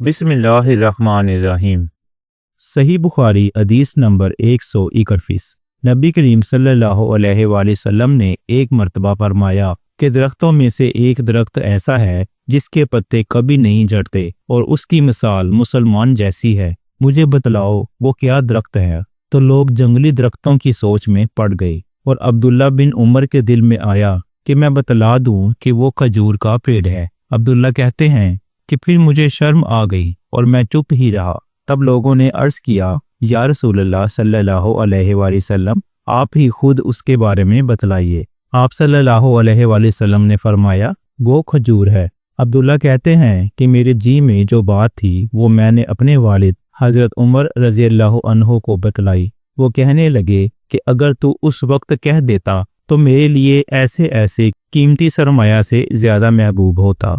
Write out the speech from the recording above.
बिस्मिल्लाहिर्रहमानिर्रहीम। सही बुखारी हदीस नंबर 131। नबी करीम सल्लल्लाहु अलैहि वसल्लम ने एक मर्तबा फरमाया कि दरख्तों में से एक दरख्त ऐसा है जिसके पत्ते कभी नहीं झड़ते और उसकी मिसाल मुसलमान जैसी है। मुझे बतलाओ वो क्या दरख्त है। तो लोग जंगली दरख्तों की सोच में पड़ गए और अब्दुल्ला बिन उमर के दिल में आया कि मैं बतला दूं कि वो खजूर का पेड़ है। अब्दुल्ला कहते हैं कि फिर मुझे शर्म आ गई और मैं चुप ही रहा। तब लोगों ने अर्ज किया, या रसूलल्लाह सल्लल्लाहु अलैहि वसल्लम, आप ही खुद उसके बारे में बतलाइए। आप सल्लल्लाहु अलैहि वसल्लम ने फरमाया, वो खजूर है। अब्दुल्ला कहते हैं कि मेरे जी में जो बात थी वो मैंने अपने वालिद हजरत उमर रज़ियल्लाहु अन्हु को बतलाई। वो कहने लगे कि अगर तू उस वक्त कह देता तो मेरे लिए ऐसे ऐसे कीमती सरमाया से ज्यादा महबूब होता।